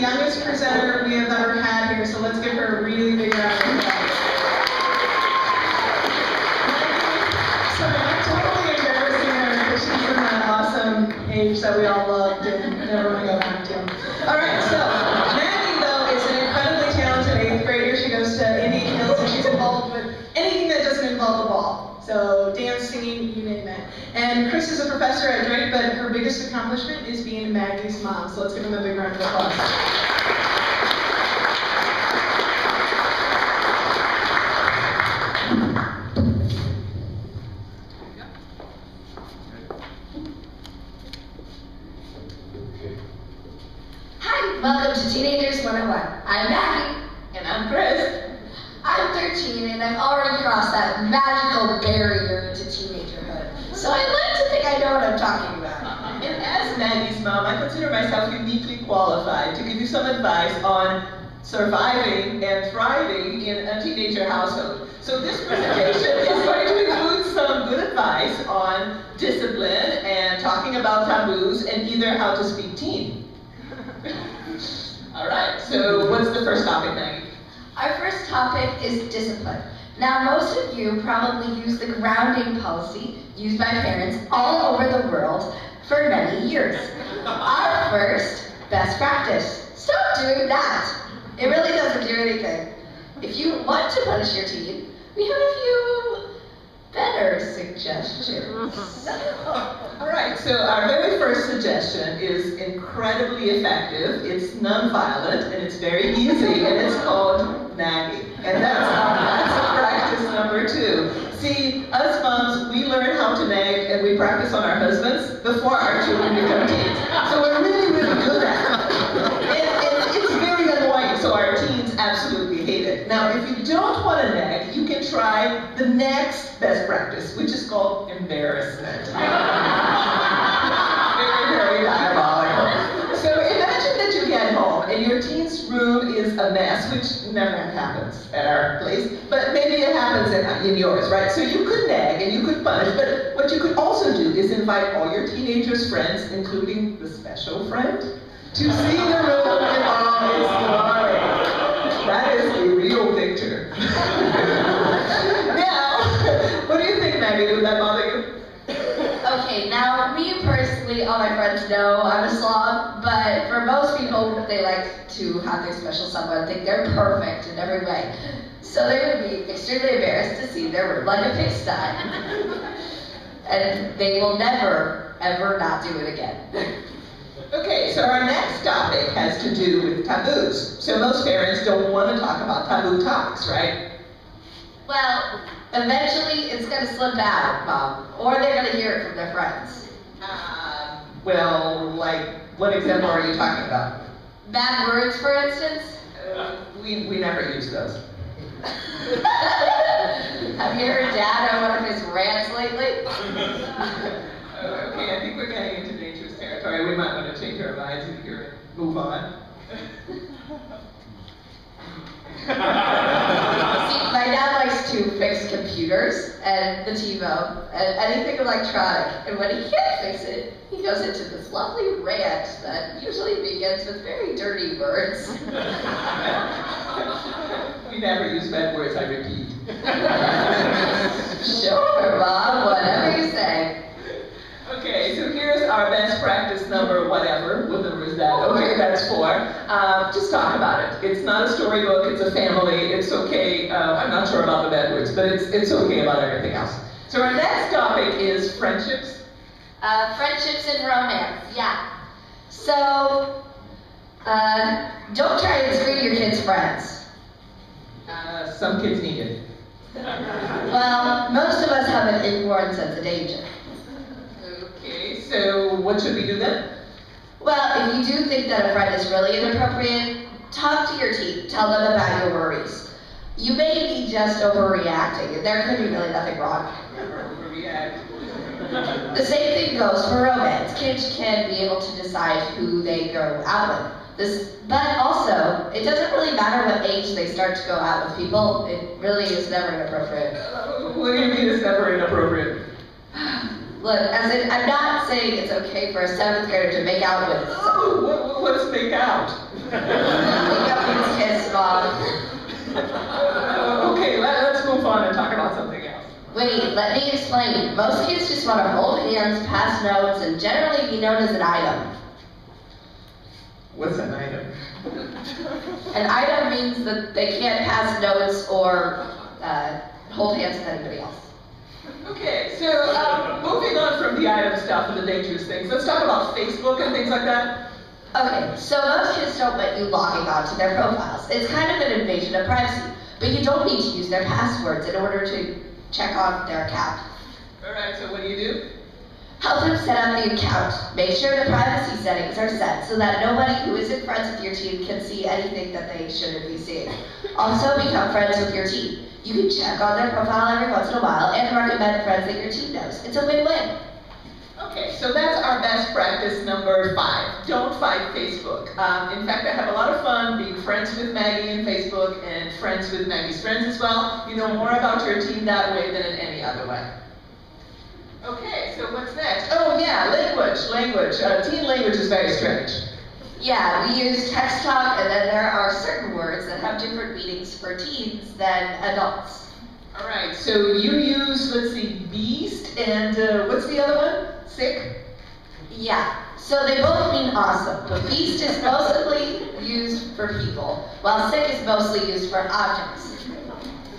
youngest presenter we have ever had here, so let's give her a really big round of applause. So I'm totally embarrassing her because she's in that awesome age that we all loved and never want to go back to. All right, so Maggie, though, is an incredibly talented 8th grader. She goes to Indian Hills and she's involved with anything that doesn't involve the ball. So dance, singing, you name it. And Cris is a professor at Drake, but her biggest accomplishment is being Maggie's mom. So let's give them a big round of applause. Hi, welcome to Teenagers 101. I'm Maggie. And I'm Cris. I'm 13 and I've already crossed that magical barrier into teenagerhood. So I like to think I know what I'm talking about. And as Maggie's mom, I consider myself uniquely qualified to give you some advice on surviving and thriving in a teenager household. So this presentation is going to include some good advice on discipline and talking about taboos and either how to speak teen. All right, so what's the first topic, Maggie? Our first topic is discipline. Now, most of you probably use the grounding policy used by parents all over the world for many years. Our first best practice: stop doing that. It really doesn't do anything. If you want to punish your teen, we have a few better suggestions. All right, so our very first suggestion is incredibly effective. It's non-violent and it's very easy, and it's called nagging. And that's practice number 2. See, us moms, we learn how to nag and we practice on our husbands before our children become teens. So we're really, really good at it. And it's very annoying, so our teens absolutely hate it. Now, if you don't want to nag, you can try the next best practice, which is called embarrassment. Very, very diabolical. So imagine that you get home and your teen's room is a mess, which never happens at our place, but maybe it happens in yours, right? So you could nag and you could punish, but what you could also do is invite all your teenagers' friends, including the special friend, to see the room in all its glory. That is a real picture. Now, what do you think, Maggie? Would that bother you? Okay, now me personally, all my friends know I'm a slob, but for most people, they like to have their special someone think they're perfect in every way. So they would be extremely embarrassed to see their room like a pigsty. And they will never, ever not do it again. Okay, so our next topic has to do with taboos. So most parents don't want to talk about taboo topics, right? Well, eventually it's going to slip out, Mom, or they're going to hear it from their friends. Well, like, what example are you talking about? Bad words, for instance? We never use those. Have you heard Dad on one of his rants lately? Okay, I think we're getting into dangerous territory. We might want to change our minds and move on. See, my dad likes to fix computers and the TiVo and anything electronic, and when he can't fix it, he goes into this lovely rant that usually begins with very dirty words. We never use bad words, I repeat. Sure, Mom, whatever you say. Okay, so here's our best practice number, whatever. What number is that? Okay, that's 4. Just talk about it. It's not a storybook, it's a family, it's okay. I'm not sure about the bad words, but it's okay about everything else. So our next topic is friendships. Friendships and romance, yeah. So, don't try and screen your kids' friends. Some kids need it. Well, most of us have an inborn sense of danger. Okay, so what should we do then? Well, if you do think that a friend is really inappropriate, talk to your teen. Tell them about your worries. You may be just overreacting, and there could be really nothing wrong. Never overreact. The same thing goes for romance. Kids can be able to decide who they go out with. But also, it doesn't really matter what age they start to go out with people. It really is never inappropriate. What do you mean it's never inappropriate? Look, as in, I'm not saying it's okay for a 7th grader to make out with. Oh, what's make out? Kiss, Mom. Okay, let's move on and talk about something else. Wait, let me explain. Most kids just want to hold hands, pass notes, and generally be known as an item. What's an item? An item means that they can't pass notes or hold hands with anybody else. Okay, so moving on from the item stuff and the dangerous things, let's talk about Facebook and things like that. Okay, so most kids don't want you logging onto their profiles. It's kind of an invasion of privacy, but you don't need to use their passwords in order to check on their account. Alright, so what do? Help them set up the account. Make sure the privacy settings are set so that nobody who isn't friends with your team can see anything that they shouldn't be seeing. Also, become friends with your team. You can check on their profile every once in a while and recommend friends that your team knows. It's a win-win. Okay, so that's our best practice number 5. Don't fight Facebook. In fact, I have a lot of fun being friends with Maggie in Facebook and friends with Maggie's friends as well. You know more about your team that way than in any other way. Okay, so what's next? Oh yeah, language. Teen language is very strange. Yeah, we use text talk, and then there are certain words that have different meanings for teens than adults. Alright, so you use, let's see, beast, and what's the other one? Sick? Yeah, so they both mean awesome, but beast is mostly used for people, while sick is mostly used for objects.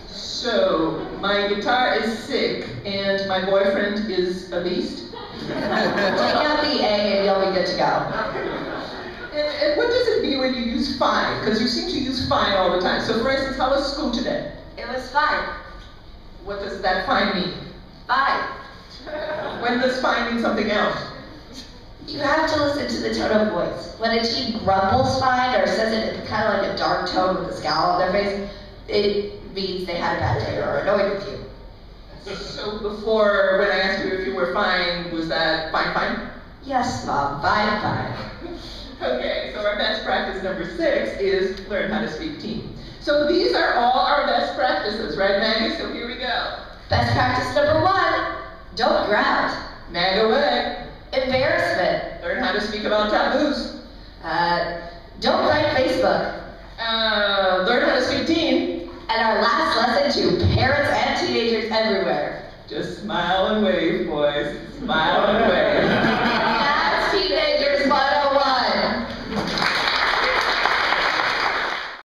So, my guitar is sick, and my boyfriend is a beast? Take out the A and you'll be good to go. And what does it mean when you use fine? Because you seem to use fine all the time. So for instance, how was school today? It was fine. What does that fine mean? Fine. When does fine mean something else? You have to listen to the tone of voice. When a teen grumbles fine or says it in kind of like a dark tone with a scowl on their face, it means they had a bad day or are annoyed with you. So before, when I asked you if you were fine, was that fine? Yes, Mom, fine. Okay, so our best practice number 6 is learn how to speak teen. So these are all our best practices, right, Maggie? So here we go. Best practice number 1, don't ground. Nag away. Embarrassment. Learn how to speak about taboos. Don't write Facebook. Learn how to speak teen. And our last lesson to parents and teenagers everywhere. Just smile and wave, boys. Smile and wave.